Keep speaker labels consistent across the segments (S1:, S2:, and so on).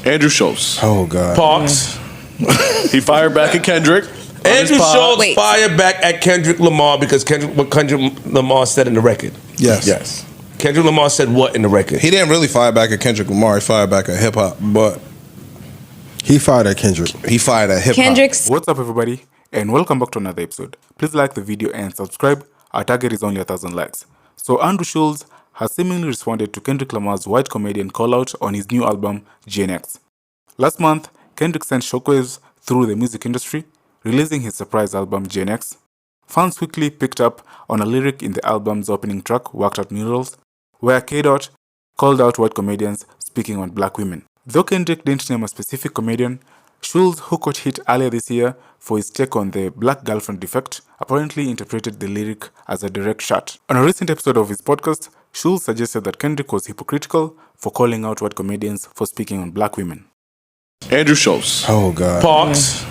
S1: Andrew Schulz.
S2: Oh, God.
S3: Parks.
S1: He fired back at Kendrick.
S3: Andrew Schulz fired back at Kendrick Lamar because what Kendrick Lamar said in the record.
S2: Yes.
S3: Kendrick Lamar said what in the record?
S2: He didn't really fire back at Kendrick Lamar. He fired back at hip-hop, but... He fired at Kendrick. He fired at hip-hop.
S4: Kendrick's...
S5: What's up, everybody? And welcome back to another episode. Please like the video and subscribe. Our target is only 1,000 likes. So Andrew Schulz has seemingly responded to Kendrick Lamar's white comedian call-out on his new album, GNX. Last month, Kendrick sent shockwaves through the music industry, releasing his surprise album, GNX. Fans quickly picked up on a lyric in the album's opening track, Worked Out Murals, where K-Dot called out white comedians speaking on black women. Though Kendrick didn't name a specific comedian, Schulz, who got hit earlier this year for his take on the black girlfriend defect, apparently interpreted the lyric as a direct shot. On a recent episode of his podcast, Schulz suggested that Kendrick was hypocritical for calling out white comedians for speaking on black women.
S1: Andrew Schulz.
S2: Oh, God.
S3: Parks.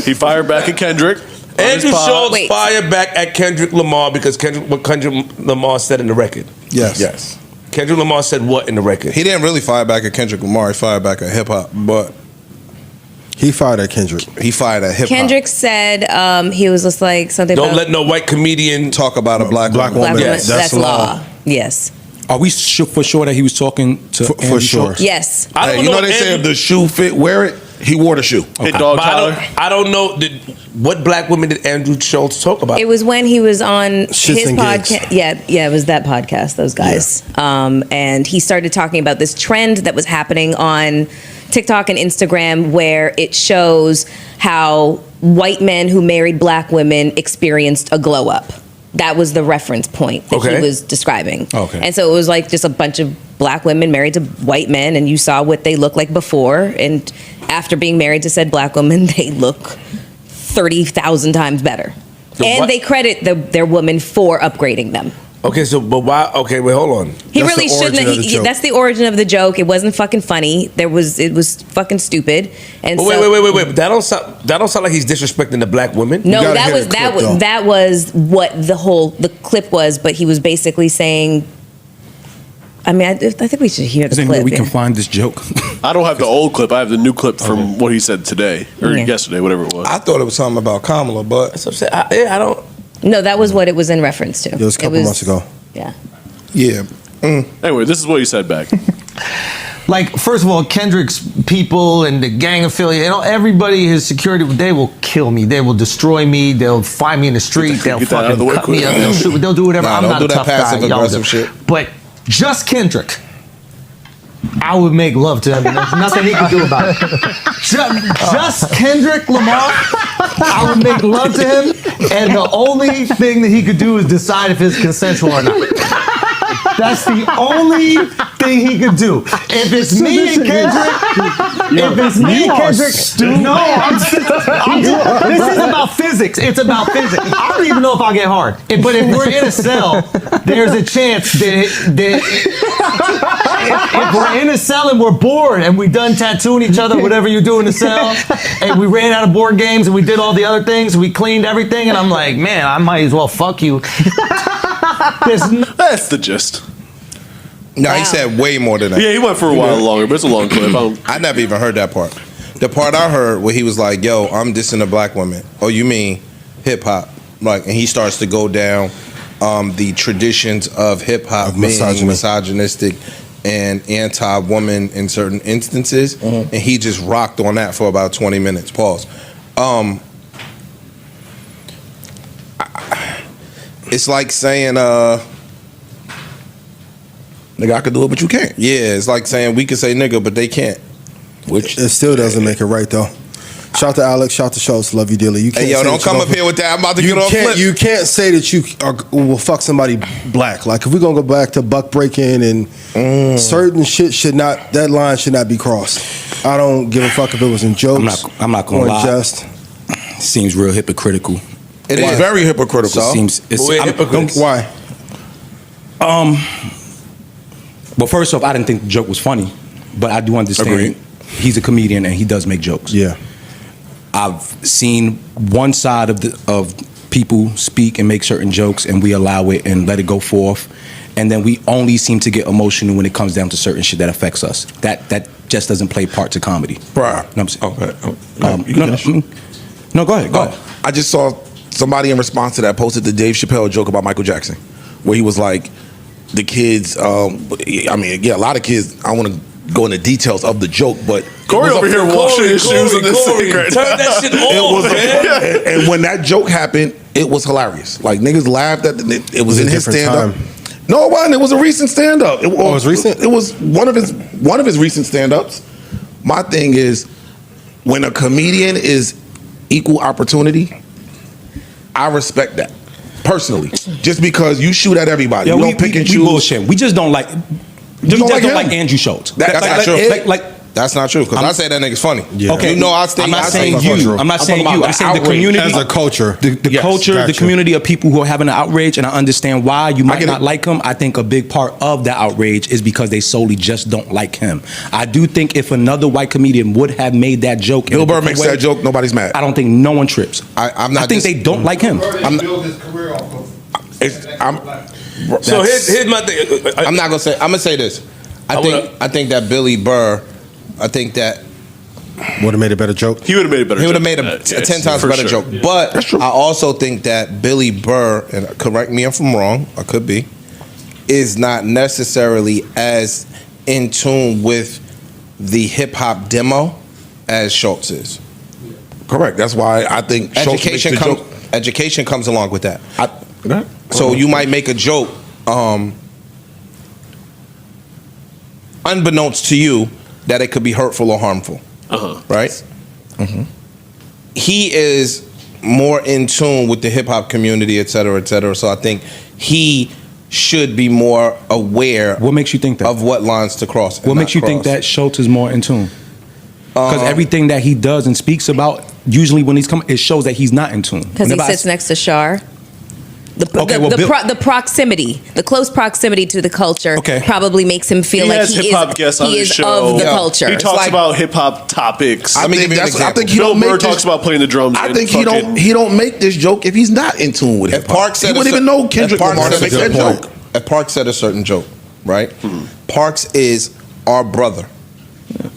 S1: He fired back at Kendrick.
S3: Andrew Schulz fired back at Kendrick Lamar because what Kendrick Lamar said in the record.
S2: Yes.
S3: Kendrick Lamar said what in the record?
S2: He didn't really fire back at Kendrick Lamar. He fired back at hip-hop, but... He fired at Kendrick. He fired at hip-hop.
S4: Kendrick said he was just like something
S3: Don't
S4: about...
S3: let no white comedian
S2: talk about a black woman.
S4: Black woman.
S3: Yes.
S4: That's law. Yes.
S6: Are we for sure that he was talking to
S2: For sure.
S4: Yes.
S3: I don't
S7: know they say if the shoe fit, wear it. He wore the shoe.
S1: Hit dog collar.
S3: I don't know what black women did Andrew Schulz talk about.
S4: It was when he was on
S2: Shits
S4: his
S2: and
S4: podcast. Yeah, it was that podcast, those guys. Yeah. And he started talking about this trend that was happening on TikTok and Instagram where it shows how white men who married black women experienced a glow up. That was the reference point that he was describing.
S6: Okay.
S4: And so it was like just a bunch of black women married to white men, and you saw what they looked like before, and after being married to said black woman, they look 30,000 times better. They credit their woman for upgrading them.
S3: Okay, but why? Okay, wait, hold on.
S4: He really shouldn't have. That's the origin of the joke. It wasn't fucking funny. It was fucking stupid. And
S3: but wait. But that don't sound like he's disrespecting the black women.
S4: No, that was what the clip was. But he was basically saying. I mean, I think we should hear the clip.
S6: Maybe we can find this joke.
S1: I don't have the old clip. I have the new clip from what he said today or yesterday, whatever it was.
S2: I thought it was something about Kamala, but
S3: That's what I'm saying. I don't.
S4: No, that was what it was in reference to.
S2: It was a couple months ago.
S4: Yeah.
S2: Yeah.
S1: Anyway, this is what he said back.
S7: Like, first of all, Kendrick's people and the gang affiliate, everybody, his security, they will kill me. They will destroy me. They'll find me in the street. They'll fucking cut me up. They'll shoot me. They'll do whatever. I'm not a tough guy.
S2: Aggressive shit.
S7: But just Kendrick, I would make love to him. There's nothing he could do about it. Just Kendrick Lamar, I would make love to him, and the only thing that he could do is decide if it's consensual or not. That's the only thing he could do. If it's me and Kendrick, this is about physics. It's about physics. I don't even know if I'll get hard. But if we're in a cell, there's a chance that if we're in a cell and we're bored and we done tattooing each other, whatever you do in the cell, and we ran out of board games and we did all the other things, we cleaned everything, and I'm like, man, I might as well fuck you.
S1: That's the gist.
S2: No, he said way more than that.
S1: Yeah, he went for a while longer, but it's a long clip.
S2: I never even heard that part. The part I heard where he was like, yo, I'm dissing a black woman. Oh, you mean hip-hop? Like, and he starts to go down the traditions of hip-hop being misogynistic and anti-woman in certain instances. And he just rocked on that for about 20 minutes. Pause. It's like saying,
S7: nigga, I could do it, but you can't.
S2: Yeah, it's like saying we can say nigga, but they can't.
S8: Which it still doesn't make it right though. Shout to Alex, shout to Schulz, love you dearly. You can't.
S2: Hey, yo, don't come up here with that. I'm about to get on flip.
S8: You can't say that you will fuck somebody black. Like if we're gonna go back to buck breaking and certain shit that line should not be crossed. I don't give a fuck if it was in jokes.
S6: I'm not gonna lie.
S8: Just
S6: seems real hypocritical.
S7: It is very hypocritical.
S8: Why?
S6: Well, first off, I didn't think the joke was funny, but I do understand.
S7: Agreed.
S6: He's a comedian and he does make jokes.
S8: Yeah.
S6: I've seen one side of people speak and make certain jokes, and we allow it and let it go forth, and then we only seem to get emotional when it comes down to certain shit that affects us. That just doesn't play parts of comedy.
S9: Right.
S6: You know what I'm saying?
S9: Okay.
S6: No, go ahead.
S9: I just saw somebody in response to that posted the Dave Chappelle joke about Michael Jackson, where he was like, the kids, a lot of kids, I want to go into details of the joke, but
S1: Corey over here washing his shoes in the sink right now.
S3: Turn that shit off, man.
S9: and when that joke happened, it was hilarious. Like, niggas laughed at it. It was in his stand-up. No, it wasn't. It was a recent stand-up. It was recent? It was one of his recent stand-ups. My thing is, when a comedian is equal opportunity, I respect that. Personally. Just because you shoot at everybody. You don't pick and choose.
S6: We bullshit. We just don't like... We just don't like Andrew Schulz.
S9: That's not true.
S2: That's not true, because I say that nigga's funny.
S8: Yeah.
S6: Okay,
S2: you know,
S6: I'm not saying you. I'm not saying you. I'm saying the community
S8: as a culture.
S6: The culture, the community of people who are having an outrage, and I understand why you might not like him. I think a big part of the outrage is because they solely just don't like him. I do think if another white comedian would have made that joke,
S9: Bill Burr makes that joke, nobody's mad.
S6: I don't think no one trips.
S2: I
S6: think they don't like him.
S3: So here's my thing.
S2: I'm not gonna say. I'm gonna say this. I think that Billy Burr. I think that
S8: would have made a better joke.
S1: He would have made a better joke.
S2: He would have made a 10 times better joke.
S1: Yeah.
S2: But I also think that Billy Burr, and correct me if I'm wrong, I could be, is not necessarily as in tune with the hip hop demo as Schulz is.
S9: Correct. That's why I think
S2: education comes along with that. So you might make a joke, unbeknownst to you, that it could be hurtful or harmful. Right? Mm-hmm. He is more in tune with the hip hop community, et cetera, et cetera. So I think he should be more aware.
S6: What makes you think that?
S2: Of what lines to cross.
S6: What makes you think that Schulz is more in tune? Because everything that he does and speaks about, usually when he's coming, it shows that he's not in tune.
S4: Because he sits next to Shar. The proximity, the close proximity to the culture probably makes him feel like he is of the culture.
S1: He talks about hip hop topics.
S9: I think
S1: Bill Burr talks about playing the drums.
S9: I think he don't make this joke if he's not in tune with hip hop. He wouldn't even know Kendrick Lamar to make that joke.
S2: If Parks said a certain joke, right? Parks is our brother.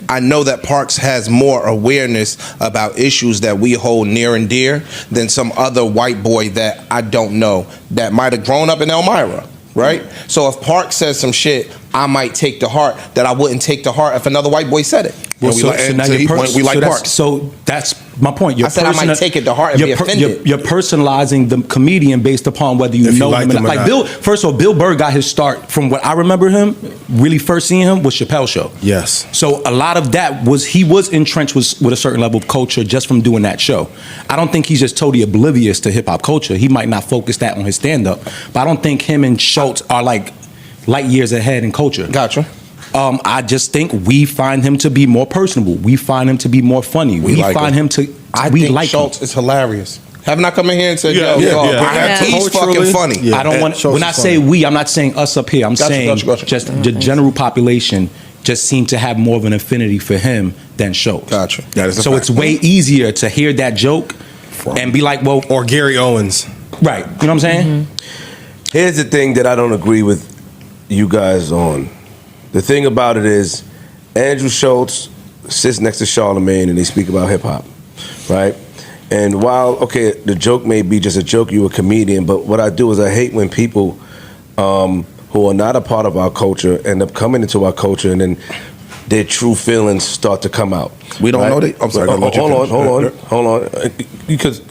S2: I know that Parks has more awareness about issues that we hold near and dear than some other white boy that I don't know that might have grown up in Elmira, right? So if Parks says some shit, I might take to heart that I wouldn't take to heart if another white boy said it.
S6: Well, we like Parks. So that's my point.
S2: I said I might take it to heart and be offended.
S6: You're personalizing the comedian based upon whether you know him. Like Bill, first of all, Bill Burr got his start from what I remember him, really first seeing him, was Chappelle Show.
S8: Yes.
S6: So a lot of that he was entrenched with a certain level of culture just from doing that show. I don't think he's just totally oblivious to hip hop culture. He might not focus that on his stand up, but I don't think him and Schulz are like light years ahead in culture.
S2: Gotcha.
S6: I just think we find him to be more personable. We find him to be more funny. We find him to.
S2: I think Schulz is hilarious. Haven't I come in here and said, he's fucking funny.
S6: Yeah. I don't want. When I say we, I'm not saying us up here. I'm saying just the general population just seem to have more of an affinity for him than Schulz.
S2: Gotcha.
S6: So it's way easier to hear that joke and be like, well,
S8: or Gary Owens,
S6: right? You know what I'm saying?
S3: Here's the thing that I don't agree with you guys on. The thing about it is, Andrew Schulz sits next to Charlemagne and they speak about hip hop, right? And while, the joke may be just a joke, you're a comedian, but what I do is I hate when people who are not a part of our culture end up coming into our culture and then their true feelings start to come out.
S9: We don't know that. I'm sorry.
S3: Hold on. Because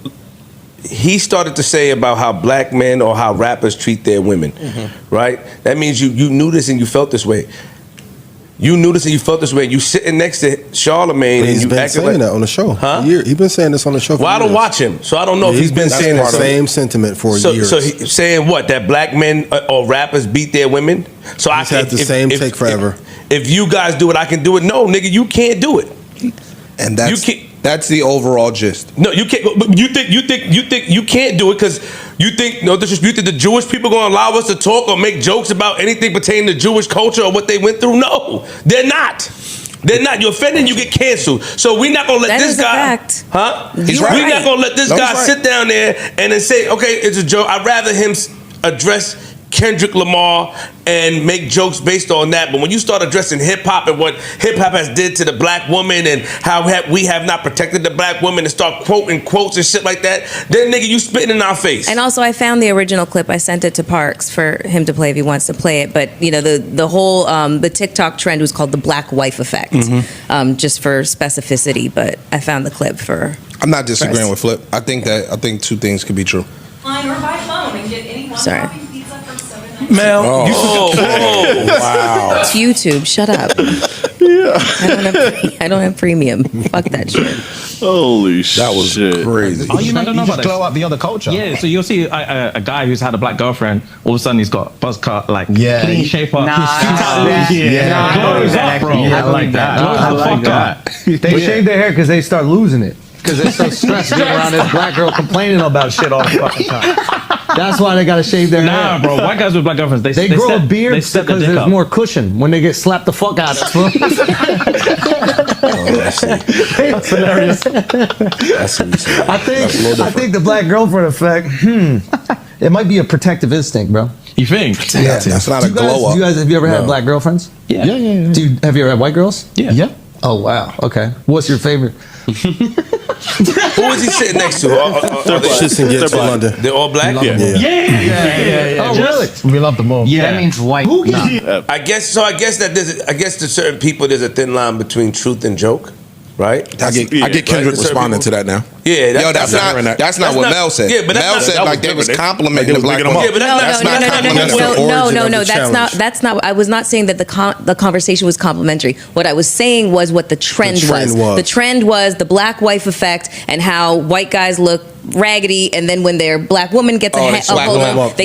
S3: he started to say about how black men or how rappers treat their women, right? That means you knew this and you felt this way. You knew this and you felt this way. You sitting next to Charlemagne and you
S8: been saying that on the show.
S3: Huh?
S8: He's been saying this on the show.
S3: Well, I don't watch him, so I don't know if he's been saying
S8: the same sentiment for years.
S3: So he's saying what? That black men or rappers beat their women. So
S8: he's had the same take forever.
S3: If you guys do it, I can do it. No, nigga, you can't do it.
S2: And that's the overall gist.
S3: No, you can't. You think you can't do it because you think the Jewish people gonna allow us to talk or make jokes about anything pertaining to Jewish culture or what they went through? No, they're not. They're not. You're offending, you get canceled. So we're not gonna let this guy. Huh? We're not gonna let this guy sit down there and then say, okay, it's a joke. I'd rather him address Kendrick Lamar and make jokes based on that. But when you start addressing hip hop and what hip hop has did to the black woman and how we have not protected the black woman and start quoting quotes and shit like that, then nigga, you spitting in our face.
S4: And also, I found the original clip. I sent it to Parks for him to play if he wants to play it. But you know, the whole the TikTok trend was called the black wife effect, just for specificity. But I found the clip for.
S2: I'm not disagreeing with Flip. I think two things could be true.
S10: Online or by phone and get any one
S4: Sorry.
S10: coffee pizza for $7.99.
S6: Mel,
S2: Wow.
S4: It's YouTube. Shut up. I don't have premium. Fuck that shit.
S1: Holy shit.
S2: That was crazy.
S11: Oh, you don't know
S7: You
S11: about
S7: just
S11: this?
S7: glow up the other culture.
S11: Yeah, so you'll see a guy who's had a black girlfriend. All of a sudden, he's got buzz cut, like clean shape up.
S12: Nah,
S11: His feet out.
S12: yeah.
S11: Glows
S12: Yeah,
S11: up, bro.
S12: I like that.
S11: Glows
S12: I
S11: the
S12: like
S11: fuck
S12: that.
S11: up.
S7: They shave their hair because they start losing it. Because they're so stressed being around this black girl complaining about shit all the fucking time. That's why they gotta shave their
S11: Nah,
S7: hair.
S11: bro. White guys with black girlfriends,
S7: They grow a
S11: step-
S7: beard
S11: they step
S7: because
S11: their dick
S7: there's
S11: up.
S7: more cushion when they get slapped the fuck out of. That's hilarious.
S3: That's what you said.
S7: I think the black girlfriend effect. It might be a protective instinct, bro.
S11: You think?
S7: Yeah,
S2: That's not a glow up.
S7: Have you ever had black girlfriends?
S11: Yeah.
S7: Have you ever had white girls?
S11: Yeah.
S7: Oh wow. Okay. What's your favorite?
S3: Who is he sitting next to?
S8: Shits and gets in London.
S3: They're all black?
S11: Yeah.
S7: Oh really?
S12: We love them all.
S11: Yeah.
S12: That means white.
S3: I guess to certain people there's a thin line between truth and joke, right?
S9: I get Kendrick responding to that now.
S3: Yeah,
S2: Yo, that's not what Mel said.
S3: Yeah, but
S2: Mel said like they was complimenting the black woman.
S3: Yeah, but that's not
S2: complimentary.
S4: No. That's not. I was not saying that the conversation was complimentary. What I was saying was what the trend was. The trend was the black wife effect and how white guys look raggedy, and then when their black woman gets they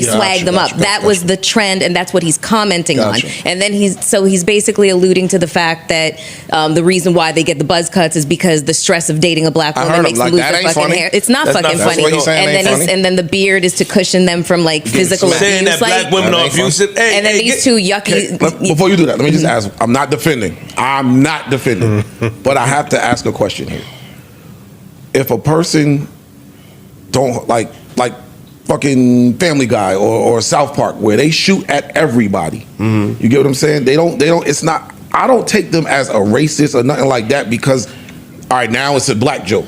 S4: swag them up. That was the trend, and that's what he's commenting on. And then he's basically alluding to the fact that the reason why they get the buzz cuts is because the stress of dating a black woman makes them lose their fucking hair. It's not fucking funny. And then the beard is to cushion them from like physical abuse.
S3: Saying that black women are abusive.
S4: And then these two yucky.
S9: Before you do that, let me just ask. I'm not defending, but I have to ask a question here. If a person don't like fucking Family Guy or South Park, where they shoot at everybody, you get what I'm saying? They don't. It's not. I don't take them as a racist or nothing like that because, all right, now it's a black joke.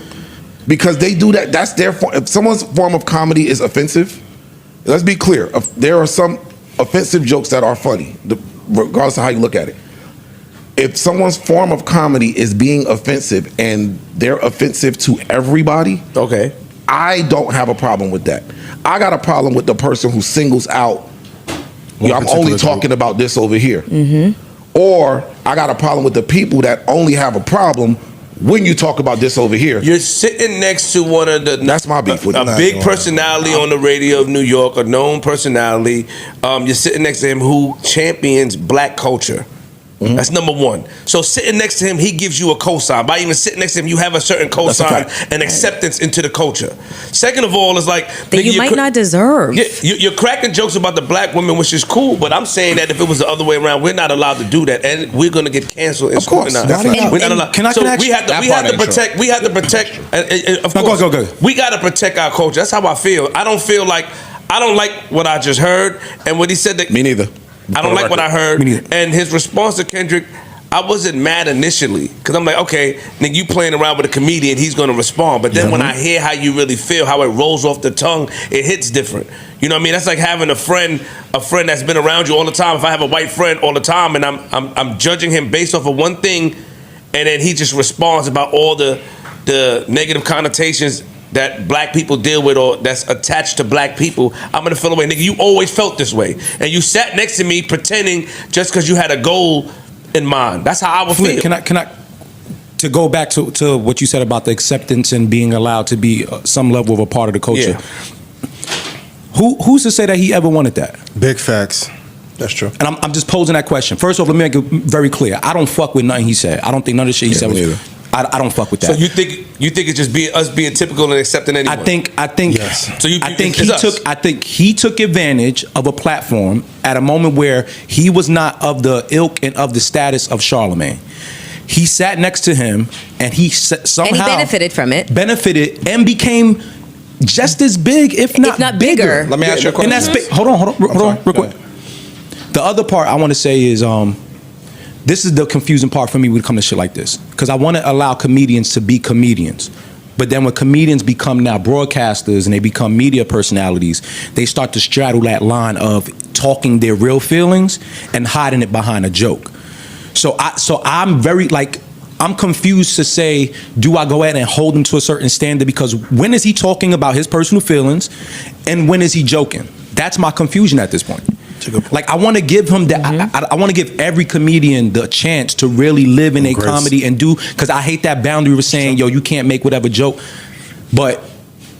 S9: Because they do that. That's their form. If someone's form of comedy is offensive, let's be clear. There are some offensive jokes that are funny, regardless of how you look at it. If someone's form of comedy is being offensive and they're offensive to everybody,
S3: okay,
S9: I don't have a problem with that. I got a problem with the person who singles out, I'm only talking about this over here. Or I got a problem with the people that only have a problem when you talk about this over here.
S3: You're sitting next to one of the.
S9: That's my beef with
S3: a big personality on the radio of New York, a known personality. You're sitting next to him who champions black culture. That's number one. So sitting next to him, he gives you a cosign. By even sitting next to him, you have a certain cosign and acceptance into the culture. Second of all, it's like
S4: that you might not deserve.
S3: Yeah, you're cracking jokes about the black women, which is cool. But I'm saying that if it was the other way around, we're not allowed to do that, and we're going to get canceled. Of course, we're not allowed. We have to protect. We have to protect. Of course,
S6: go.
S3: We got to protect our culture. That's how I feel. I don't like what I just heard, and what he said. That
S9: me neither.
S3: I don't like what I heard. And his response to Kendrick, I wasn't mad initially because I'm like, okay, nigga, you playing around with a comedian, he's gonna respond. But then when I hear how you really feel, how it rolls off the tongue, it hits different. You know what I mean? That's like having a friend that's been around you all the time. If I have a white friend all the time and I'm judging him based off of one thing, and then he just responds about all the negative connotations that black people deal with or that's attached to black people, I'm gonna feel away. Nigga, you always felt this way. And you sat next to me pretending just because you had a goal in mind. That's how I would feel.
S6: Can I to go back to what you said about the acceptance and being allowed to be some level of a part of the culture. Who's to say that he ever wanted that?
S8: Big facts. That's true.
S6: And I'm just posing that question. First off, let me make it very clear. I don't fuck with nothing he said. I don't think none of the shit he said was. I don't fuck with that.
S3: So you think it's just us being typical and accepting anyone?
S6: I think
S8: yes.
S3: So
S6: I think he took advantage of a platform at a moment where he was not of the ilk and of the status of Charlemagne. He sat next to him and he somehow
S4: and he benefited from it.
S6: Benefited and became just as big, if not bigger.
S2: Let me ask you a question.
S6: And that's hold on, real quick. The other part I want to say is, this is the confusing part for me when it comes to shit like this, because I want to allow comedians to be comedians. But then when comedians become now broadcasters and they become media personalities, they start to straddle that line of talking their real feelings and hiding it behind a joke. So I'm very I'm confused to say, do I go ahead and hold him to a certain standard? Because when is he talking about his personal feelings and when is he joking? That's my confusion at this point. Like, I want to give him that. I want to give every comedian the chance to really live in a comedy and do, because I hate that boundary of saying, yo, you can't make whatever joke. But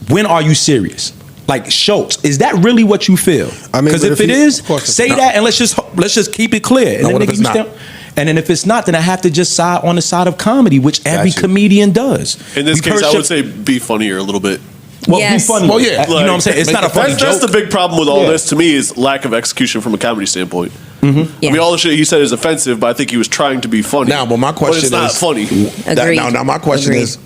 S6: when are you serious? Like, Schulz, is that really what you feel? I mean, because if it is, say that, and let's just keep it clear. And, and then if it's not, then I have to just side on the side of comedy, which every comedian does.
S1: In this case, I would say be funnier a little bit.
S6: Well, be funny. Well, yeah, you know what I'm saying? It's not a funny joke.
S1: That's the big problem with all this, to me, is lack of execution from a comedy standpoint. I mean, all the shit he said is offensive, but I think he was trying to be funny.
S9: Now, but my question
S1: but it's not funny.
S9: Now, my question is,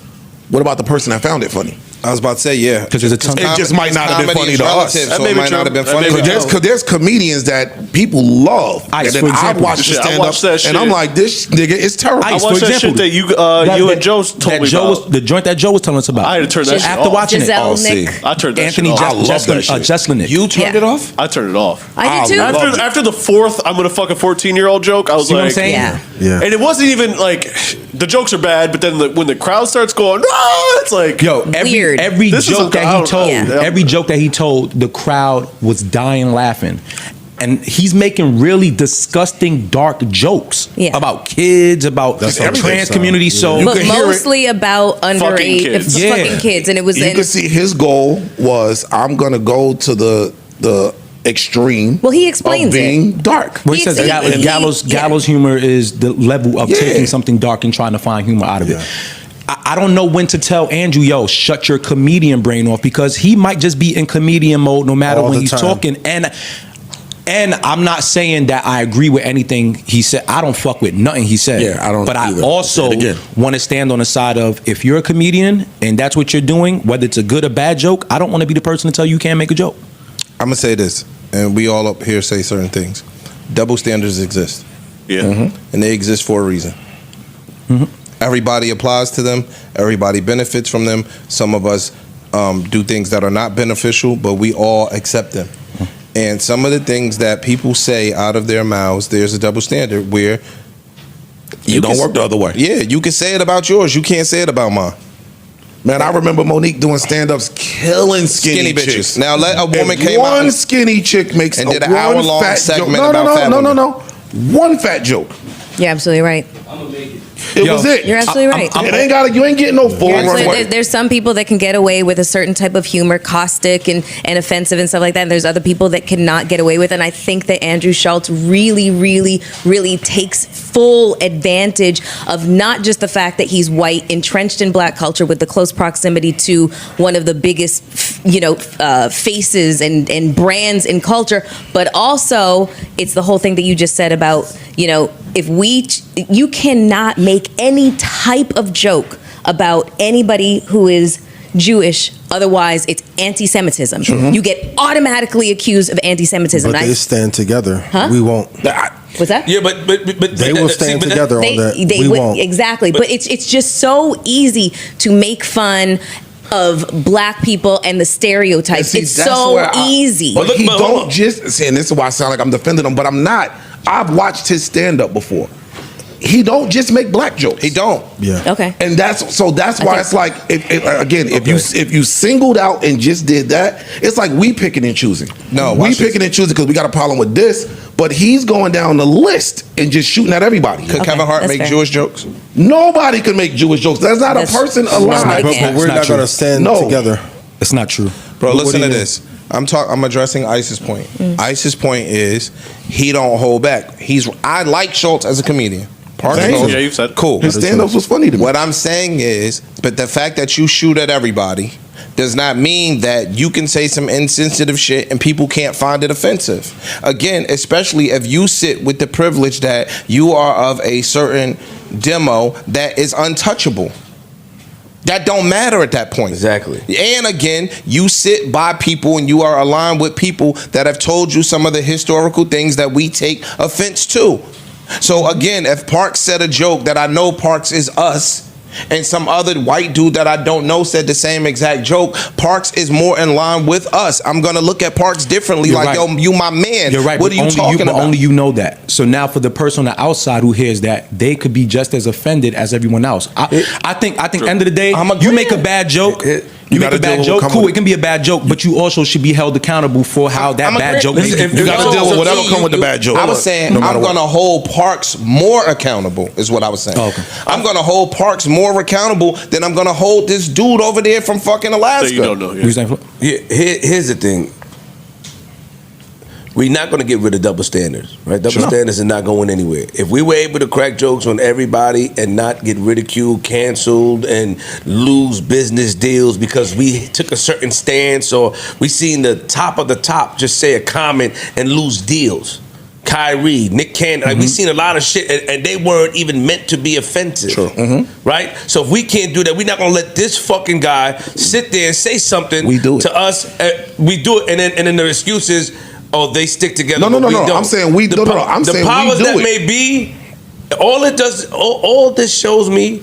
S9: what about the person that found it funny?
S2: I was about to say, yeah,
S6: because there's a ton.
S9: It just might not have been funny to us.
S2: So it might not have been funny.
S9: Because there's comedians that people love.
S6: Ice,
S9: and then I watched the stand up, and I'm like, this nigga is terrible.
S1: I watched that shit that you and Joe told me about.
S6: The joint that Joe was telling us about.
S1: I had to turn that shit off.
S6: After watching it,
S1: I turned that
S6: Anthony
S1: shit off.
S6: Jesselnick.
S2: You turned it off?
S1: I turned it off.
S4: I did too.
S1: After the fourth, I'm gonna fuck a 14-year-old joke, I was like,
S4: yeah.
S1: And it wasn't even like the jokes are bad, but then when the crowd starts going, it's like,
S6: yo, every joke that he told, every joke that he told, the crowd was dying laughing. And he's making really disgusting, dark jokes about kids, about the trans community. So,
S4: but mostly about underage fucking kids. And it was
S9: you could see his goal was, I'm gonna go to the extreme.
S4: Well, he explains
S9: of being dark.
S6: Well, he says gallows humor is the level of taking something dark and trying to find humor out of it. I don't know when to tell Andrew, yo, shut your comedian brain off, because he might just be in comedian mode no matter when he's talking. And I'm not saying that I agree with anything he said. I don't fuck with nothing he said.
S9: Yeah, I don't.
S6: But I also want to stand on the side of, if you're a comedian and that's what you're doing, whether it's a good or bad joke, I don't want to be the person to tell you can't make a joke.
S2: I'm gonna say this, and we all up here say certain things. Double standards exist.
S1: Yeah.
S2: And they exist for a reason. Everybody applies to them. Everybody benefits from them. Some of us do things that are not beneficial, but we all accept them. And some of the things that people say out of their mouths, there's a double standard where
S9: you don't work the other way.
S2: Yeah, you can say it about yours. You can't say it about mine.
S9: Man, I remember Monique doing stand-ups, killing skinny bitches.
S2: Now, let a woman
S9: came out. One skinny chick makes
S2: and did an hour-long segment about fat women.
S9: No. One fat joke.
S4: You're absolutely right.
S9: I'm gonna make it. It was it.
S4: You're absolutely right.
S9: You ain't getting no full runway.
S4: There's some people that can get away with a certain type of humor, caustic and offensive and stuff like that. And there's other people that cannot get away with it. And I think that Andrew Schulz really, really, really takes full advantage of not just the fact that he's white, entrenched in black culture with the close proximity to one of the biggest, faces and brands in culture, but also it's the whole thing that you just said about, you cannot make any type of joke about anybody who is Jewish, otherwise it's anti-Semitism. You get automatically accused of anti-Semitism.
S8: But they stand together. Huh? We won't.
S4: What's that?
S6: Yeah, but
S8: they will stand together on that.
S4: We won't. Exactly. But it's just so easy to make fun of black people and the stereotypes. It's so easy.
S9: But he don't just say, and this is why I sound like I'm defending him, but I'm not. I've watched his stand-up before. He don't just make black jokes.
S2: He don't.
S8: Yeah.
S4: Okay.
S9: And that's why it's like, if you singled out and just did that, it's like we picking and choosing.
S2: No,
S9: we picking and choosing because we got a problem with this, but he's going down the list and just shooting at everybody.
S2: Could Kevin Hart make Jewish jokes?
S9: Nobody can make Jewish jokes. That's not a person alive.
S8: But we're not going to stand together.
S6: It's not true.
S2: Bro, listen to this. I'm addressing Ice's point. Ice's point is he don't hold back. I like Schulz as a comedian.
S1: Yeah, you've said
S2: cool.
S9: His stand-ups was funny to me.
S2: What I'm saying is, but the fact that you shoot at everybody does not mean that you can say some insensitive shit and people can't find it offensive. Again, especially if you sit with the privilege that you are of a certain demo that is untouchable. That don't matter at that point.
S3: Exactly.
S2: And again, you sit by people and you are aligned with people that have told you some of the historical things that we take offense to. So again, if Parks said a joke that I know Parks is us, and some other white dude that I don't know said the same exact joke, Parks is more in line with us. I'm gonna look at Parks differently.
S6: You're
S2: like,
S6: right.
S2: yo, you my man.
S6: You're right.
S2: What are you talking about?
S6: Only you know that. So now for the person on the outside who hears that, they could be just as offended as everyone else. I think end of the day, you make a bad joke. You make a bad joke, cool. It can be a bad joke, but you also should be held accountable for how that bad joke.
S9: You got to deal with whatever come with the bad joke.
S2: I was saying I'm going to hold Parks more accountable. Is what I was saying.
S6: Oh, okay.
S2: I'm going to hold Parks more accountable than I'm going to hold this dude over there from fucking Alaska.
S1: That you don't know.
S3: Yeah, here's the thing. We're not going to get rid of double standards, right? Double standards are not going anywhere. If we were able to crack jokes on everybody and not get ridiculed, canceled, and lose business deals because we took a certain stance, or we seen the top of the top just say a comment and lose deals. Kyrie, Nick Cannon, like we seen a lot of shit, and they weren't even meant to be offensive. Right? So if we can't do that, we're not gonna let this fucking guy sit there and say something to us. We do it, and then the excuse is, oh, they stick together.
S9: No.
S3: We don't.
S9: I'm saying we do. I'm saying
S3: the powers
S9: we do
S3: that
S9: it.
S3: may be, all it does, all this shows me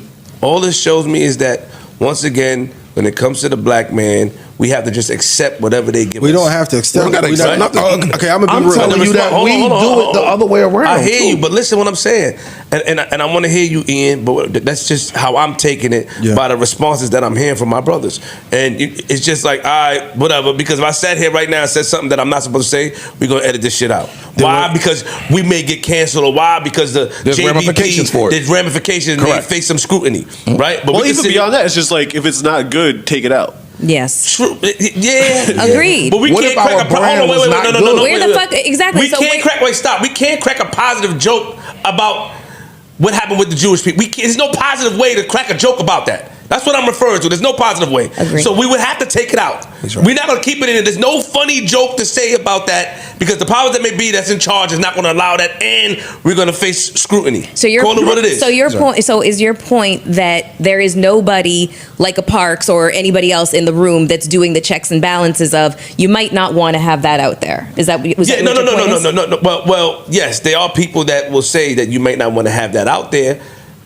S3: is that once again, when it comes to the black man, we have to just accept whatever they give us.
S8: We don't have to accept.
S9: We don't gotta accept nothing.
S8: Okay, I'm gonna be
S9: I'm
S8: real.
S9: telling you that we do it the other way around.
S3: I hear
S9: too.
S3: you, but listen what I'm saying, and I want to hear you, Ian. But that's just how I'm taking it by the responses that I'm hearing from my brothers, and it's just like, all right, whatever. Because if I sat here right now and said something that I'm not supposed to say, we're gonna edit this shit out. Why? Because we may get canceled, or why? Because there's JBP,
S9: ramifications for it.
S3: There's ramifications. And they face some scrutiny, right? But
S1: Well, even beyond that, it's just like if it's not good, take it out.
S4: Yes.
S3: True. Yeah.
S4: Agreed.
S3: But we
S9: What
S3: can't
S9: if our
S3: crack a
S9: brand was not
S3: no.
S9: good?
S4: Where the fuck exactly?
S3: We
S4: So
S3: can't crack. Wait, stop. We can't crack a positive joke about what happened with the Jewish people. There's no positive way to crack a joke about that. That's what I'm referring to. There's no positive way.
S4: Agreed.
S3: So we would have to take it out.
S2: That's right.
S3: We're not going to keep it in. There's no funny joke to say about that because the powers that may be that's in charge is not going to allow that, and we're going to face scrutiny.
S4: So
S3: Call it what it is.
S4: So your point. So is your point that there is nobody like a Parks or anybody else in the room that's doing the checks and balances of you might not want to have that out there? Is that was
S3: Yeah,
S4: that what your point is?
S3: no. Well, yes, there are people that will say that you might not want to have that out there,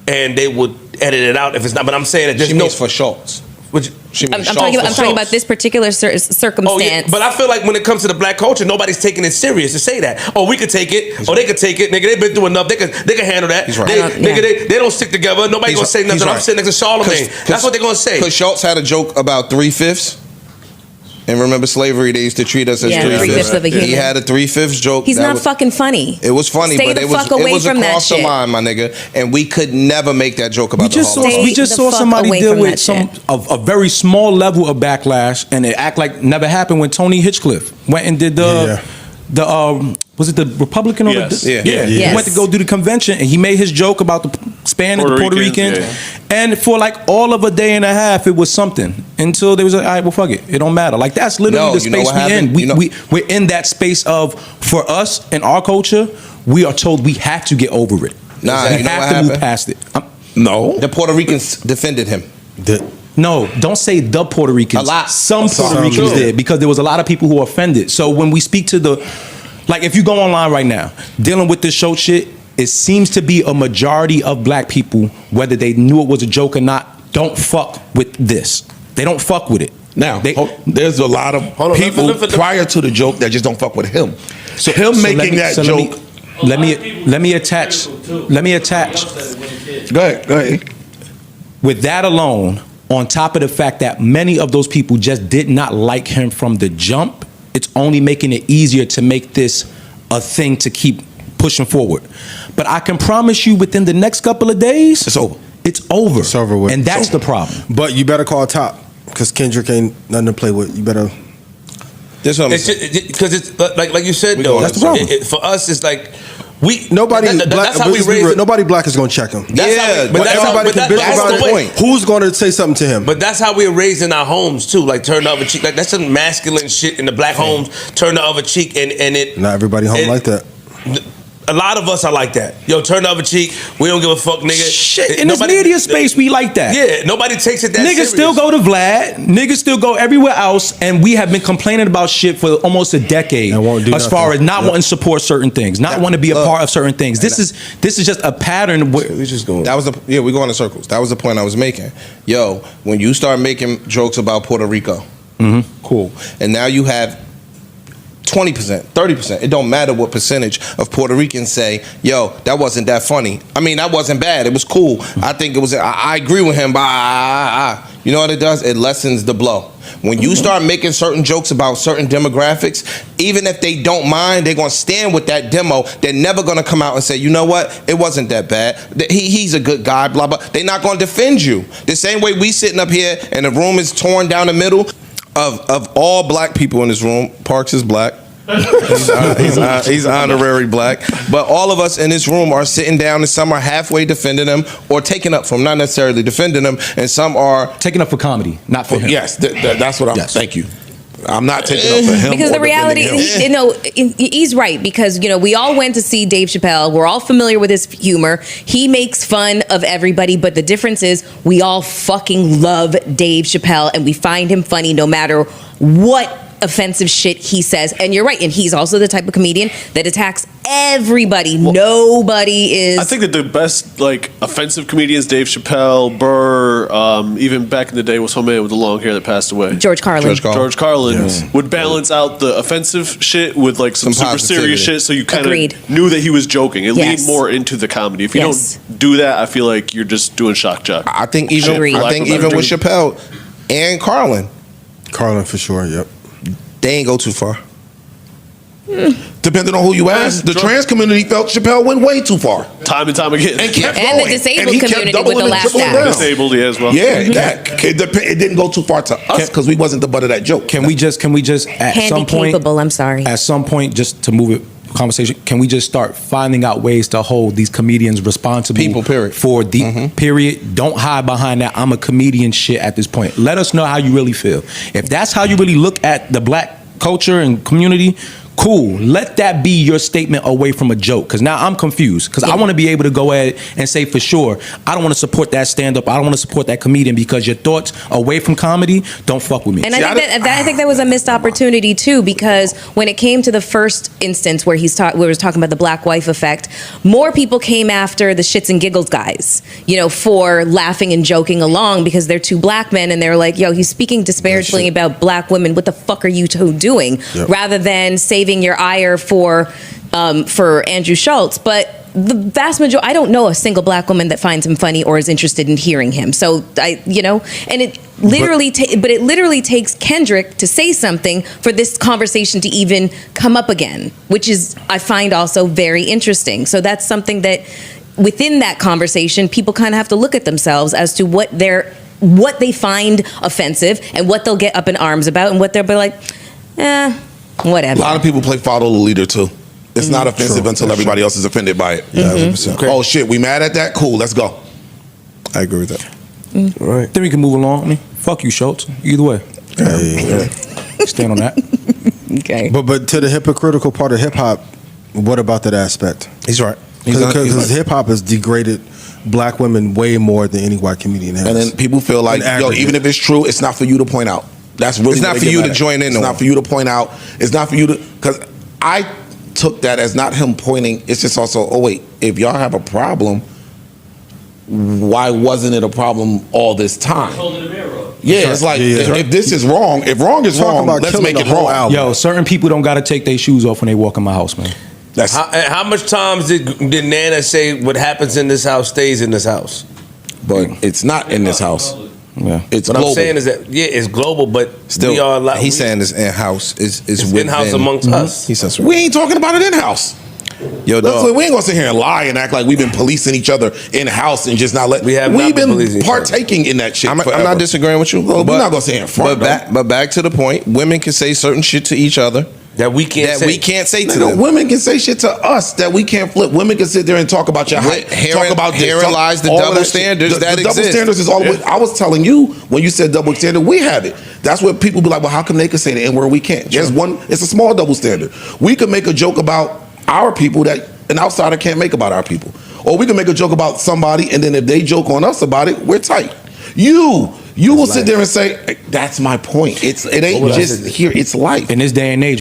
S3: and they would edit it out if it's not. But I'm saying that there's
S2: She
S3: no
S2: means for Schulz.
S4: I'm talking about this particular circumstance.
S3: Oh, yeah. But I feel like when it comes to the black culture, nobody's taking it serious to say that. Oh, we could take it. They could take it. Nigga, they've been through enough. They can handle that.
S2: He's right.
S3: They don't stick together. Nobody gonna say nothing. I'm sitting next to Charlamagne. That's what they're gonna say.
S2: Because Schulz had a joke about 3/5. And remember slavery, they used to treat us as 3/5
S4: of a human.
S2: He had a 3/5 joke.
S4: He's not fucking funny.
S2: It was funny,
S4: Stay
S2: but
S4: the
S2: it was
S4: fuck away from that
S2: across the
S4: shit.
S2: line, my nigga. And we could never make that joke about
S6: We just saw somebody deal with a very small level of backlash, and it act like never happened when Tony Hinchcliffe went and did was it the Republican or
S1: Yes.
S6: the
S1: Yeah.
S6: He went to go do the convention, and he made his joke about the Spanish, the Puerto Ricans, and for like all of a day and a half, it was something until they was like, all right, well, fuck it, it don't matter. Like that's literally the space we in. We're in that space of, for us in our culture, we are told we have to get over it.
S2: Nah,
S6: we
S2: you know
S6: have
S2: what
S6: to
S2: happened?
S6: move past it.
S9: No,
S2: the Puerto Ricans defended him.
S6: No, don't say the Puerto Ricans.
S2: A lot.
S6: Some Puerto Ricans did, because there was a lot of people who were offended. So when we speak to like if you go online right now, dealing with this show shit, it seems to be a majority of black people, whether they knew it was a joke or not, don't fuck with this. They don't fuck with it.
S9: Now, there's a lot of people prior to the joke that just don't fuck with him. So him making that joke.
S6: Let me attach.
S9: Go ahead.
S6: With that alone, on top of the fact that many of those people just did not like him from the jump, it's only making it easier to make this a thing to keep pushing forward. But I can promise you within the next couple of days, it's over. It's over.
S8: It's over with.
S6: And that's the problem.
S8: But you better call top, because Kendrick ain't nothing to play with. You better.
S2: This one.
S3: Because it's like you said though.
S8: That's the problem.
S3: For us, it's like
S8: nobody black.
S3: That's how we raise it.
S8: Nobody black is gonna check him.
S3: But
S8: everybody can bitch about it. Who's gonna say something to him?
S3: But that's how we're raised in our homes too. Like turn the other cheek. Like that's some masculine shit in the black homes. Turn the other cheek, and it.
S8: Not everybody home like that.
S3: a lot of us are like that. Yo, turn the other cheek. We don't give a fuck, nigga.
S6: Shit, in this media space, we like that.
S3: Yeah, nobody takes it that
S6: Niggas
S3: serious.
S6: still go to Vlad. Niggas still go everywhere else, and we have been complaining about shit for almost a decade. As far as not wanting to support certain things, not wanting to be a part of certain things. This is just a pattern. Where
S3: we just going.
S2: That was we go in circles. That was the point I was making. Yo, when you start making jokes about Puerto Rico, cool, and now you have 20%, 30%. It don't matter what percentage of Puerto Ricans say, yo, that wasn't that funny. I mean, that wasn't bad. It was cool. I think it was, I agree with him, but you know what it does? It lessens the blow. When you start making certain jokes about certain demographics, even if they don't mind, they're going to stand with that demo. They're never going to come out and say, you know what? It wasn't that bad. He's a good guy, blah, blah. They're not going to defend you. The same way we sitting up here and the room is torn down the middle. Of all black people in this room, Parks is black. He's honorary black. But all of us in this room are sitting down, and some are halfway defending him or taking up for him, not necessarily defending him, and some are
S6: taking up for comedy, not for him.
S9: Yes, that's what I'm. Thank you. I'm not taking up for him.
S4: Because the reality, he's right. Because we all went to see Dave Chappelle. We're all familiar with his humor. He makes fun of everybody, but the difference is we all fucking love Dave Chappelle, and we find him funny no matter what offensive shit he says. And you're right. And he's also the type of comedian that attacks everybody. Nobody is.
S1: I think that the best offensive comedians, Dave Chappelle, Burr, even back in the day was some man with the long hair that passed away.
S4: George Carlin.
S1: George Carlin would balance out the offensive shit with some super serious shit, so you kind of knew that he was joking. It leaned more into the comedy. If you don't do that, I feel like you're just doing shock jock.
S2: I think even with Chappelle and Carlin for sure. Yep. They ain't go too far.
S9: Depending on who you ask, the trans community felt Chappelle went way too far.
S1: Time and time again.
S9: And kept
S4: and
S9: going.
S4: the disabled
S9: he kept
S4: community with the last
S9: down.
S1: Disabled, as well.
S9: Yeah, it didn't go too far to us because we wasn't the butt of that joke.
S6: Can we just at some point,
S4: capable, I'm sorry.
S6: At some point, just to move it conversation, can we just start finding out ways to hold these comedians responsible for the period? Don't hide behind that I'm a comedian shit at this point. Let us know how you really feel. If that's how you really look at the black culture and community, cool. Let that be your statement away from a joke. Because now I'm confused. Because I want to be able to go ahead and say for sure, I don't want to support that stand-up. I don't want to support that comedian because your thoughts away from comedy don't fuck with me.
S4: And I think that was a missed opportunity too, because when it came to the first instance where we was talking about the black wife effect, more people came after the shits and giggles guys, for laughing and joking along because they're two black men and they're like, yo, he's speaking disparagingly about black women. What the fuck are you two doing? Yep. Rather than saving your ire for Andrew Schulz. But the vast majority, I don't know a single black woman that finds him funny or is interested in hearing him. So and it literally, but it literally takes Kendrick to say something for this conversation to even come up again, which is, I find also very interesting. So that's something that within that conversation, people kind of have to look at themselves as to what they find offensive and what they'll get up in arms about and what they'll be like, whatever.
S9: A lot of people play follow the leader too. It's not offensive until everybody else is offended by it.
S2: Yeah, 100%.
S9: Okay. Oh shit, we mad at that? Cool, let's go.
S2: I agree with that.
S6: All right. Then we can move along. I mean, fuck you, Schultz. Either way. Stand on that.
S4: Okay.
S8: But to the hypocritical part of hip hop, what about that aspect?
S2: He's right.
S8: Because hip hop has degraded black women way more than any white comedian has.
S9: And then people feel like, yo, even if it's true, it's not for you to point out. That's really
S2: it's not for you to join in.
S9: It's not for you to point out. It's not for you to, because I took that as not him pointing. It's just also, oh wait, if y'all have a problem, why wasn't it a problem all this time? Yeah, it's like if this is wrong, if wrong is wrong, let's make it wrong.
S6: Yo, certain people don't got to take their shoes off when they walk in my house, man.
S3: That's how much times did Nana say what happens in this house stays in this house?
S9: But it's not in this house.
S6: Yeah,
S9: it's
S3: what
S9: global.
S3: I'm saying is that it's global, but
S2: still,
S3: we are
S2: he's saying this in-house is
S3: in-house amongst us.
S2: He says
S9: we ain't talking about it in-house.
S2: Yo, dog.
S9: We ain't gonna sit here and lie and act like we've been policing each other in-house and just not let. We've
S3: not
S9: been partaking in that shit.
S2: I'm not disagreeing with you.
S9: Well, we're not gonna sit here in front.
S2: But back to the point, women can say certain shit to each other
S3: that we can't
S2: say to them.
S9: Women can say shit to us that we can't flip. Women can sit there and talk about your height, talk about this.
S2: Herein lies the double standards that exist.
S9: The double standards is all the way. I was telling you when you said double standard, we have it. That's what people be like, well, how come they can say the N word we can't? There's one. It's a small double standard. We could make a joke about our people that an outsider can't make about our people. Or we can make a joke about somebody, and then if they joke on us about it, we're tight. You will sit there and say, "That's my point." It ain't just here. It's life.
S6: In this day and age.